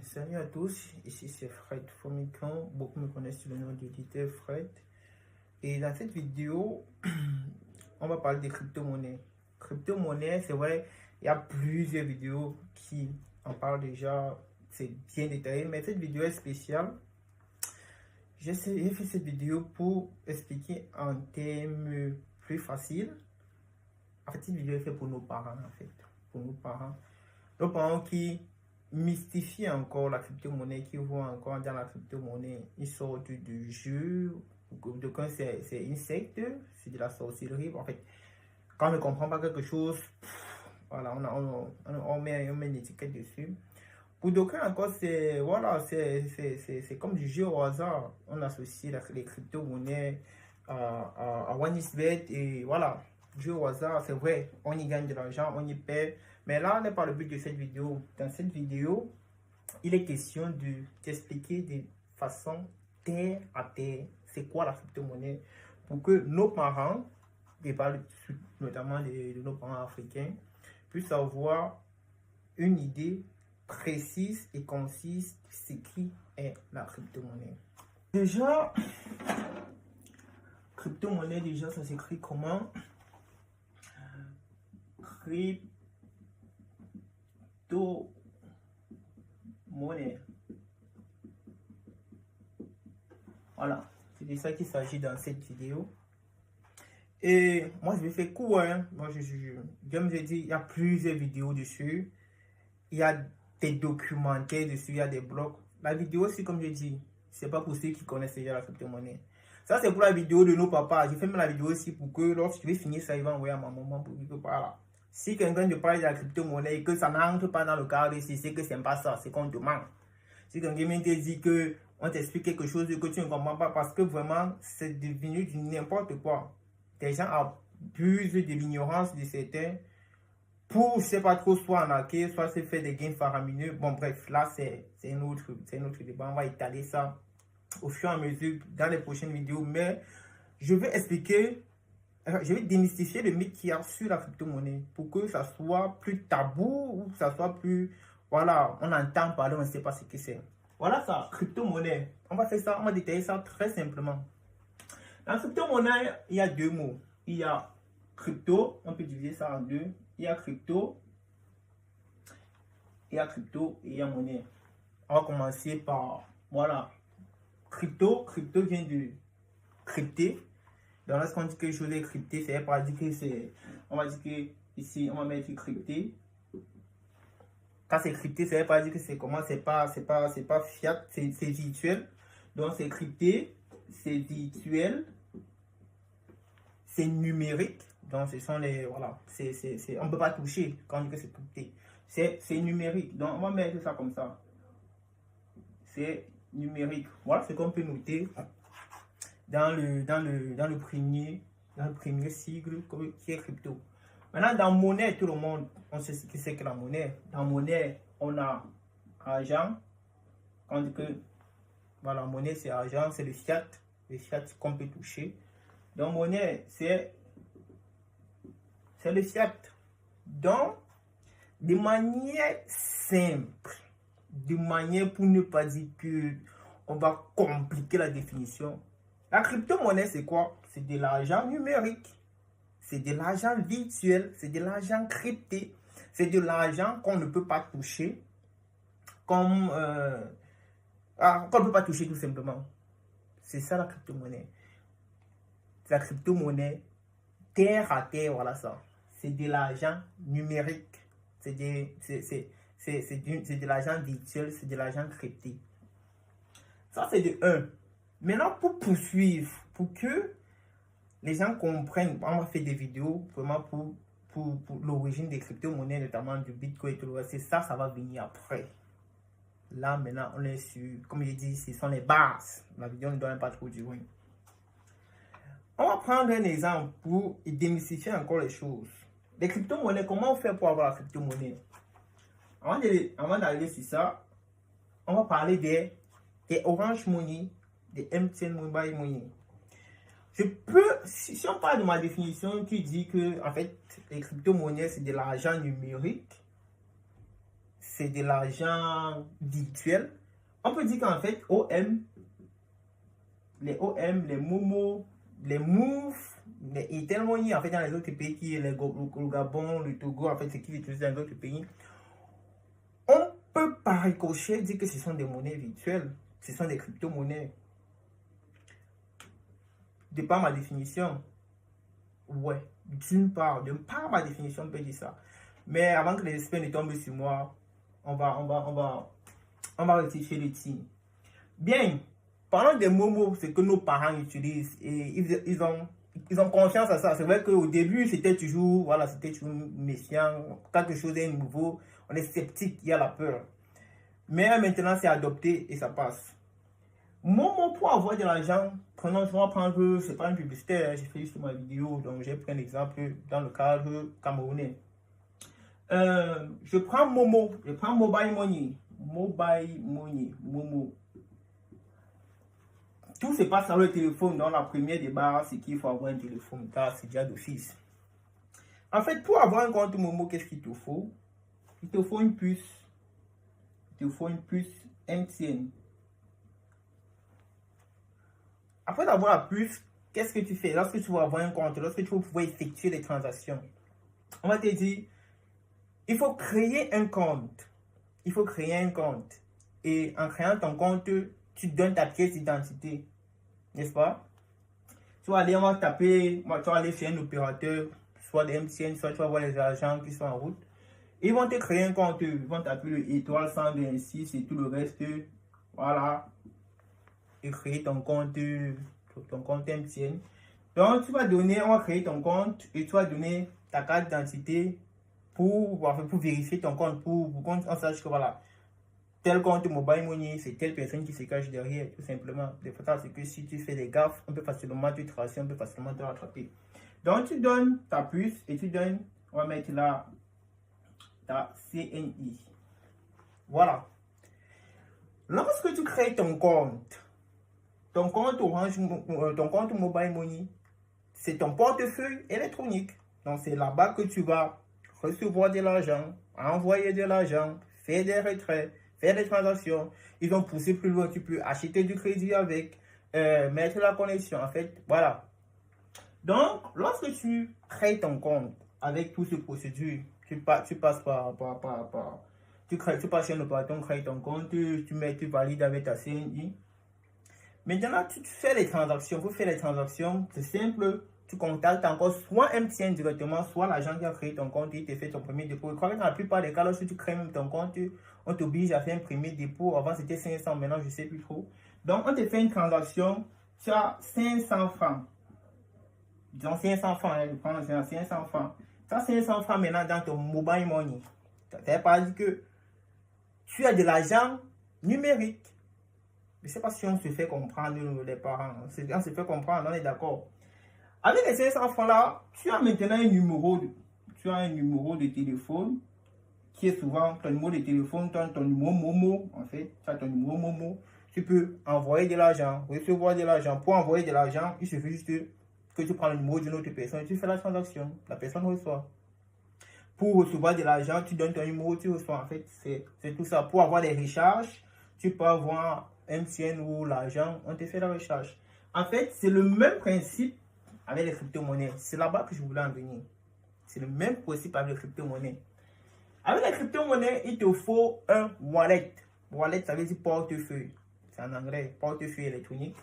Salut à tous, ici c'est Fred Fomicon, beaucoup me connaissent sous le nom d'éditeur Fred. Et dans cette vidéo, on va parler des crypto-monnaies. Crypto-monnaies, c'est vrai, il y a plusieurs vidéos qui en parlent déjà, c'est bien détaillé, mais cette vidéo est spéciale. J'ai fait cette vidéo pour expliquer en termes plus faciles. En fait, cette vidéo est faite pour nos parents, en fait, pour nos parents. Nos parents qui mystifient encore la crypto-monnaie, qui voient encore dans la crypto-monnaie une sorte de jeu. De quand c'est une secte, c'est de la sorcellerie. En fait, quand on ne comprend pas quelque chose, voilà, on met une étiquette dessus. Pour d'aucuns encore, c'est voilà, c'est comme du jeu au hasard. On associe les crypto-monnaies à OneXBet et voilà, jeu au hasard, c'est vrai, on y gagne de l'argent, on y perd. Mais là, n'est pas le but de cette vidéo. Dans cette vidéo, il est question d'expliquer de façon terre à terre c'est quoi la crypto-monnaie pour que nos parents, et parle notamment de nos parents africains, puissent avoir une idée précise et concise de ce qui est la crypto-monnaie. Déjà, crypto-monnaie, déjà, ça s'écrit comment? Crypto-monnaie. Voilà, c'est de ça qu'il s'agit dans cette vidéo. Et moi, je vais faire court. Hein. Moi, comme je dis, il y a plusieurs vidéos dessus. Il y a des documentaires dessus, il y a des blogs. La vidéo aussi, comme je dis, c'est pas pour ceux qui connaissent déjà la crypto-monnaie. Ça, c'est pour la vidéo de nos papas. J'ai fait même la vidéo aussi pour que lorsque je vais finir ça, il va envoyer à ma maman pour dire que voilà. Si quelqu'un te parle de la crypto-monnaie et que ça n'entre pas dans le cadre ici, c'est que c'est pas ça, c'est qu'on demande. Si quelqu'un te dit que on t'explique quelque chose que tu ne comprends pas parce que vraiment, c'est devenu du n'importe quoi. Des gens abusent de l'ignorance de certains pour, je ne sais pas trop, soit en arnaquer, soit se faire des gains faramineux. Bon, bref, là, c'est un autre débat. On va étaler ça au fur et à mesure dans les prochaines vidéos. Mais je vais expliquer, je vais démystifier le mythe qu'il y a sur la crypto-monnaie pour que ça soit plus tabou ou que ça soit plus, voilà, on entend parler, on ne sait pas ce que c'est. Voilà ça, crypto-monnaie. On va faire ça, on va détailler ça très simplement. Dans crypto-monnaie, il y a deux mots. Il y a crypto, on peut diviser ça en deux. Il y a crypto, il y a crypto et il y a monnaie. On va commencer par, voilà, crypto. Crypto vient de crypter. Donc lorsqu'on dit que quelque chose est crypté, c'est pas dire que c'est, on va dire que ici, on va mettre crypté. Quand c'est crypté, ça veut pas dire que c'est comment, c'est pas fiat, c'est virtuel. Donc c'est crypté, c'est virtuel, c'est numérique. Donc ce sont les, voilà, on ne peut pas toucher quand on dit que c'est crypté. C'est numérique. Donc on va mettre ça comme ça. C'est numérique. Voilà ce qu'on peut noter dans le premier sigle qui est crypto. Maintenant, dans monnaie, tout le monde, on sait ce que c'est que la monnaie. Dans monnaie, on a argent. On dit que voilà, monnaie, c'est argent, c'est le fiat qu'on peut toucher. Donc, monnaie, c'est le fiat. Donc, de manière simple, de manière pour ne pas dire que on va compliquer la définition, la crypto-monnaie, c'est quoi? C'est de l'argent numérique. C'est de l'argent virtuel, c'est de l'argent crypté, c'est de l'argent qu'on ne peut pas toucher, comme qu'on ne peut pas toucher tout simplement. C'est ça la crypto-monnaie. La crypto-monnaie, terre à terre, voilà ça. C'est de l'argent numérique, c'est de l'argent virtuel, c'est de l'argent crypté. Ça, c'est de 1. Maintenant, pour poursuivre, pour que les gens comprennent, on va faire des vidéos vraiment pour l'origine des crypto-monnaies, notamment du Bitcoin et tout le reste. C'est ça, ça va venir après. Là, maintenant, on est sur, comme je dis, ce sont les bases. La vidéo ne doit pas trop durer. On va prendre un exemple pour démystifier encore les choses. Les crypto-monnaies, comment on fait pour avoir la crypto-monnaie? Avant d'arriver sur ça, on va parler des Orange Money, des MTN Mobile Money. Si on parle de ma définition qui dit que en fait les crypto-monnaies c'est de l'argent numérique, c'est de l'argent virtuel. On peut dire qu'en fait, les OM, les Momo, les Move, les Airtel Money, en fait, dans les autres pays, qui est le Gabon, le Togo, en fait, c'est qui utilisent dans d'autres pays, on peut par ricochet dire que ce sont des monnaies virtuelles, ce sont des crypto-monnaies. De par ma définition, ouais, d'une part, de par ma définition, on peut dire ça. Mais avant que les experts ne tombent sur moi, on va rectifier le tir. Bien, parlons des mots, c'est que nos parents utilisent et ils ont conscience à ça. C'est vrai qu'au début, c'était toujours, voilà, c'était toujours méfiant. Quelque chose est nouveau, on est sceptique, il y a la peur. Mais maintenant, c'est adopté et ça passe. Momo, pour avoir de l'argent, prenons, je vais prendre, c'est pas une publicité, j'ai fait juste ma vidéo, donc j'ai pris un exemple dans le cadre camerounais. Je prends Momo, je prends Mobile Money, Momo. Tout se passe dans le téléphone. Dans la première débat, c'est qu'il faut avoir un téléphone, car c'est déjà d'office. En fait, pour avoir un compte Momo, qu'est-ce qu'il te faut? Il te faut une puce. Il te faut une puce MTN. Après avoir la puce, qu'est-ce que tu fais? Lorsque tu vas avoir un compte, lorsque tu vas pouvoir effectuer des transactions, on va te dire, il faut créer un compte. Il faut créer un compte. Et en créant ton compte, tu donnes ta pièce d'identité. N'est-ce pas? Tu vas aller, on va taper, tu vas aller chez un opérateur, soit de MTN, soit tu vas voir les agents qui sont en route. Ils vont te créer un compte. Ils vont taper le étoile 126 et tout le reste. Voilà. Et créer ton compte MTN. Donc, tu vas donner, on va créer ton compte et tu vas donner ta carte d'identité pour vérifier ton compte, pour qu'on sache que voilà, tel compte Mobile Money, c'est telle personne qui se cache derrière, tout simplement. Le fait, c'est que si tu fais des gaffes, on peut facilement te tracer, on peut facilement te rattraper. Donc, tu donnes ta puce et tu donnes, on va mettre là, ta CNI. Voilà. Lorsque tu crées ton compte Orange, ton compte Mobile Money, c'est ton portefeuille électronique. Donc, c'est là-bas que tu vas recevoir de l'argent, envoyer de l'argent, faire des retraits, faire des transactions. Ils vont pousser plus loin, tu peux acheter du crédit avec, mettre la connexion. En fait, voilà. Donc, lorsque tu crées ton compte avec toutes ces procédures, tu passes tu passes chez un opérateur, crées ton compte, tu valides avec ta CNI. Maintenant, tu fais les transactions. Pour faire les transactions, c'est simple. Tu contactes encore soit MTN directement, soit l'agent qui a créé ton compte et te fait ton premier dépôt. Je crois que dans la plupart des cas, lorsque tu crées même ton compte, on t'oblige à faire un premier dépôt. Avant, c'était 500, maintenant, je ne sais plus trop. Donc, on te fait une transaction, tu as 500 francs. Disons 500 francs, je prends 500 francs. Tu as 500 francs maintenant dans ton Mobile Money. Ça veut pas dire que tu as de l'argent numérique. Je ne sais pas si on se fait comprendre, les parents. On se fait comprendre, on est d'accord. Avec les 500 francs là, tu as maintenant un numéro de téléphone qui est souvent ton numéro de téléphone, ton numéro Momo, en fait. Tu as ton numéro Momo. Tu peux envoyer de l'argent, recevoir de l'argent. Pour envoyer de l'argent, il suffit juste que tu prends le numéro d'une autre personne et tu fais la transaction. La personne reçoit. Pour recevoir de l'argent, tu donnes ton numéro, tu reçois. En fait, c'est tout ça. Pour avoir des recharges, tu peux avoir MTN ou l'argent, on te fait la recharge. En fait, c'est le même principe avec les crypto-monnaies. C'est là-bas que je voulais en venir. C'est le même principe avec les crypto-monnaies. Avec les crypto-monnaies, il te faut un wallet. Wallet, ça veut dire portefeuille. C'est en anglais, portefeuille électronique.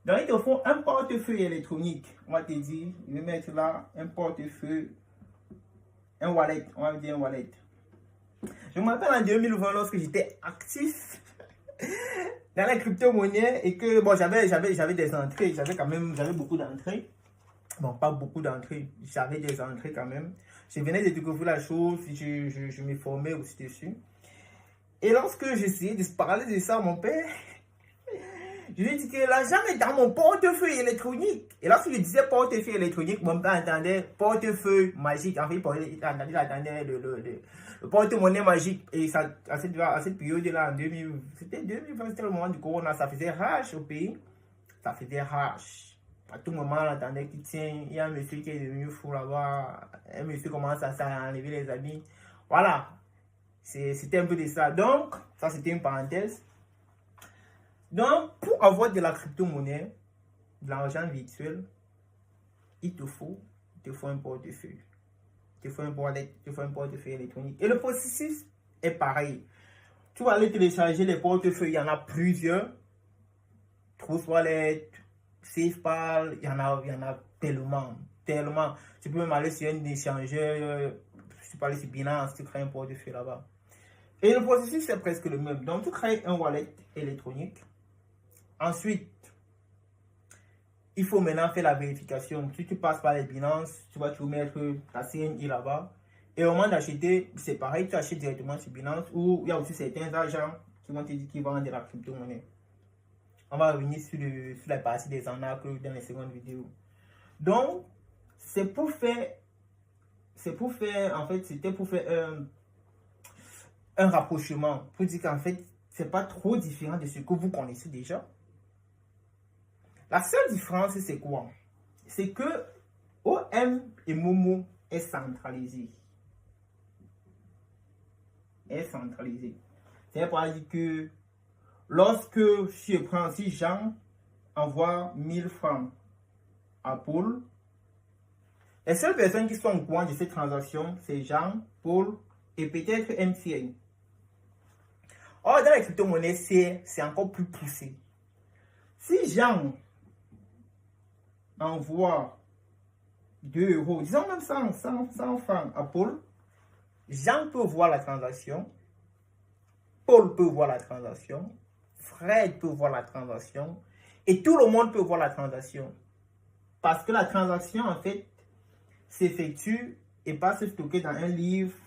Donc, il te faut un portefeuille électronique. On va te dire, je vais mettre là un portefeuille, un wallet. On va dire un wallet. Je me rappelle en 2020, lorsque j'étais actif dans la crypto-monnaie et que bon, j'avais des entrées, j'avais beaucoup d'entrées. Bon, pas beaucoup d'entrées, j'avais des entrées quand même. Je venais de découvrir la chose, je me formais aussi dessus. Et lorsque j'essayais de parler de ça à mon père, je lui ai dit que l'argent est dans mon portefeuille électronique. Et lorsque je disais portefeuille électronique, mon père entendait portefeuille magique. En fait, il entendait le porte-monnaie magique. Et ça, à cette période-là, en 2000, c'était 2020, c'était le moment du corona, ça faisait rage au pays. Ça faisait rage. À tout moment, on entendait qu'il tient, il y a un monsieur qui est devenu fou là-bas. Un monsieur commence à enlever les habits. Voilà. C'était un peu de ça. Donc, ça c'était une parenthèse. Donc, pour avoir de la crypto-monnaie, de l'argent virtuel, il te faut un portefeuille. Il te faut un portefeuille électronique. Et le processus est pareil. Tu vas aller télécharger les portefeuilles, il y en a plusieurs. Trust Wallet, SafePal, il y en a tellement. Tu peux même aller sur un échangeur, tu peux aller sur Binance, tu crées un portefeuille là-bas. Et le processus c'est presque le même. Donc tu crées un wallet électronique. Ensuite, il faut maintenant faire la vérification. Si tu passes par les Binance, tu vas te mettre ta CNI là-bas. Et au moment d'acheter, c'est pareil, tu achètes directement sur Binance ou il y a aussi certains agents qui vont te dire qu'ils vendent de la crypto-monnaie. On va revenir sur la partie des arnaques dans les secondes vidéos. Donc, c'était pour faire un rapprochement, pour dire qu'en fait, c'est pas trop différent de ce que vous connaissez déjà. La seule différence, c'est quoi? C'est que OM et Momo est centralisé. C'est pour dire que lorsque si Jean envoie 1000 francs à Paul, les seules personnes qui sont au courant de cette transaction, c'est Jean, Paul et peut-être MTN. Or, dans la crypto-monnaie, c'est encore plus poussé. Si Jean envoie 2 euros, disons même 100 francs à Paul, Jean peut voir la transaction, Paul peut voir la transaction, Fred peut voir la transaction, et tout le monde peut voir la transaction. Parce que la transaction, en fait, s'effectue et pas se stocker dans un livre,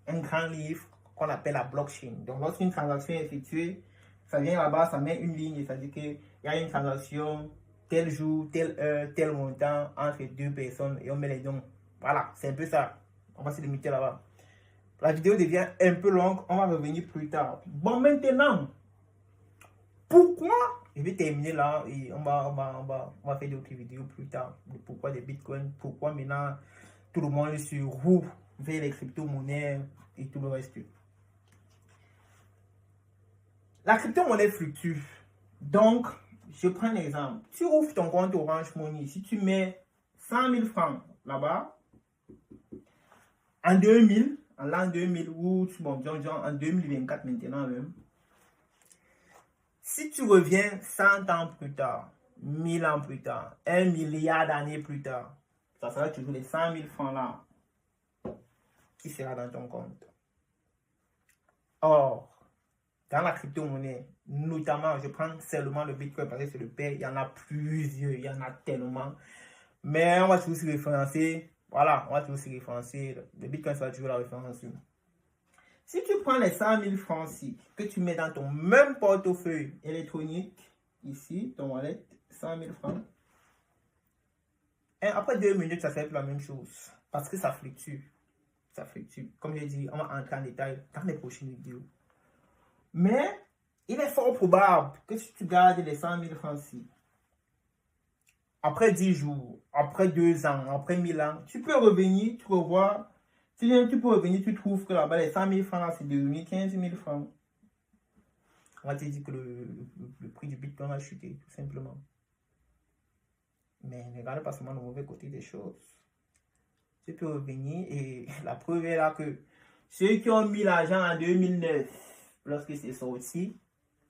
un grand livre qu'on appelle la blockchain. Donc, lorsqu'une transaction est effectuée, ça vient là-bas, ça met une ligne, ça dit qu'il y a une transaction, tel jour, telle heure, tel montant entre 2 personnes et on met les dons. Voilà, c'est un peu ça. On va se limiter là-bas. La vidéo devient un peu longue, on va revenir plus tard. Bon, maintenant, pourquoi, je vais terminer là et on va faire d'autres vidéos plus tard. Pourquoi des bitcoins, pourquoi maintenant tout le monde est sur roue vers les crypto-monnaies et tout le reste. La crypto-monnaie fluctue. Donc, je prends un exemple. Tu ouvres ton compte Orange Money. Si tu mets 100 000 francs là-bas, en 2000, en l'an 2000, ou bon, en 2024 maintenant même, si tu reviens 100 ans plus tard, 1000 ans plus tard, 1 milliard d'années plus tard, ça sera toujours les 100 000 francs là qui sera dans ton compte. Or, dans la crypto-monnaie, notamment, je prends seulement le Bitcoin parce que c'est le père, il y en a plusieurs, il y en a tellement. Mais on va toujours se référencer. Voilà, on va toujours se référencer. Le Bitcoin sera toujours la référence. Si tu prends les 100 000 francs ici, que tu mets dans ton même portefeuille électronique, ici, ton wallet, 100 000 francs, et après 2 minutes, ça fait la même chose. Parce que ça fluctue. Ça fluctue. Comme j'ai dit, on va entrer en détail dans les prochaines vidéos. Mais il est fort probable que si tu gardes les 100 000 francs ici, après 10 jours, après 2 ans, après 1000 ans, tu peux revenir, tu revois. Si tu peux revenir, tu trouves que là-bas, les 100 000 francs, c'est devenu 15 000 francs. On va te dire que le prix du Bitcoin a chuté, tout simplement. Mais ne regarde pas seulement le mauvais côté des choses. Tu peux revenir et la preuve est là que ceux qui ont mis l'argent en 2009, lorsque c'est sorti,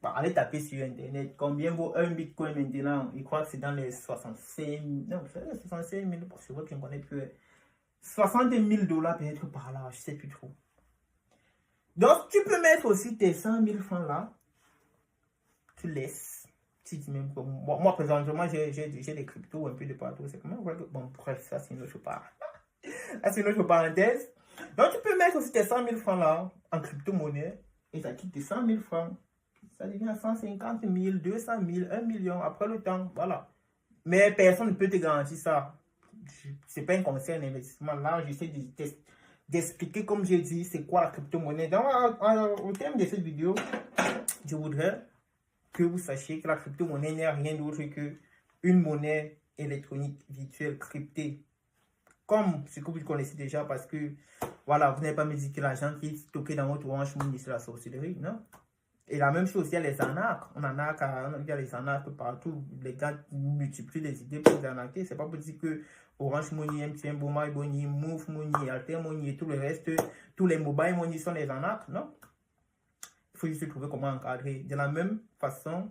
allez taper sur Internet combien vaut un Bitcoin maintenant. Je crois que c'est dans les 65 000. Non, c'est les 65 000, parce que je ne connais plus. 60 000 $ peut-être par là, je ne sais plus trop. Donc, tu peux mettre aussi tes 100 000 francs là. Tu laisses. Tu dis même comme moi, présentement, j'ai des cryptos un peu de partout. C'est comment? Bon, bref, ça, c'est une autre part. Ça, c'est une autre parenthèse. Donc, tu peux mettre aussi tes 100 000 francs là en crypto-monnaie et ça quitte tes 100 000 francs. Ça devient 150 000, 200 000, 1 million après le temps. Voilà. Mais personne ne peut te garantir ça. C'est pas un conseil d'investissement. Là, j'essaie d'expliquer, comme j'ai dit, c'est quoi la crypto-monnaie. Donc, au terme de cette vidéo, je voudrais que vous sachiez que la crypto-monnaie n'est rien d'autre qu'une monnaie électronique virtuelle cryptée. Comme ce que vous connaissez déjà, parce que Voilà, vous n'allez pas me dire que l'argent qui est stocké dans votre Orange Money, c'est la sorcellerie, non? Et la même chose, il y a les arnaques. On arnaque, il y a les arnaques partout. Les gars multiplient les idées pour les arnaquer. C'est pas pour dire que Orange Money, MTN, Bourma Money, Move Money, Alter Money et tout le reste, tous les mobile money sont les arnaques, non? Il faut juste trouver comment encadrer. De la même façon,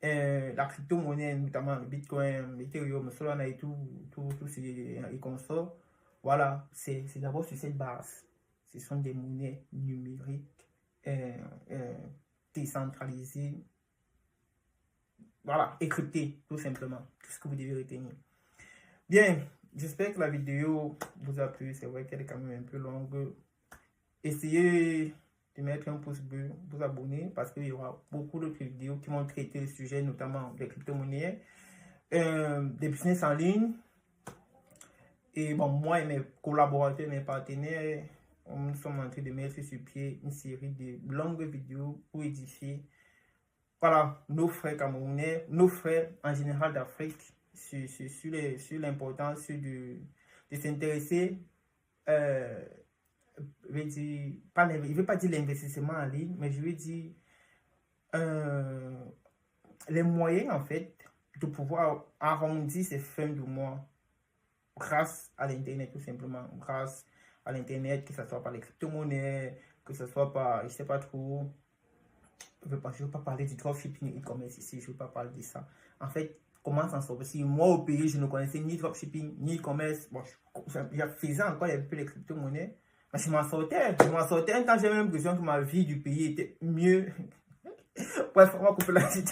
la crypto-monnaie, notamment le Bitcoin, l'Ethereum, Solana et tout ces consorts, voilà, c'est d'abord sur cette base. Ce sont des monnaies numériques décentralisées, voilà, et cryptées, tout simplement. Tout ce que vous devez retenir. Bien, j'espère que la vidéo vous a plu. C'est vrai qu'elle est quand même un peu longue. Essayez de mettre un pouce bleu, vous abonner, parce qu'il y aura beaucoup d'autres vidéos qui vont traiter le sujet, notamment des crypto-monnaies, des business en ligne. Et bon, moi et mes collaborateurs, mes partenaires, nous sommes en train de mettre sur pied une série de longues vidéos pour édifier, voilà, nos frères camerounais, nos frères en général d'Afrique, sur l'importance de s'intéresser, je ne veux pas dire l'investissement en ligne, mais je veux dire les moyens en fait de pouvoir arrondir ces fins de mois grâce à l'internet, tout simplement, grâce à l'internet, que ce soit par les crypto-monnaies, que ce soit par, je sais pas trop, je veux pas parler du dropshipping e-commerce ici, je veux pas parler de ça. En fait, comment s'en sortir? Si moi au pays, je ne connaissais ni dropshipping, ni e-commerce, bon, je faisais encore un peu les crypto-monnaies, mais je m'en sortais quand j'ai même l'impression que ma vie du pays était mieux. Bref, on va couper la vidéo.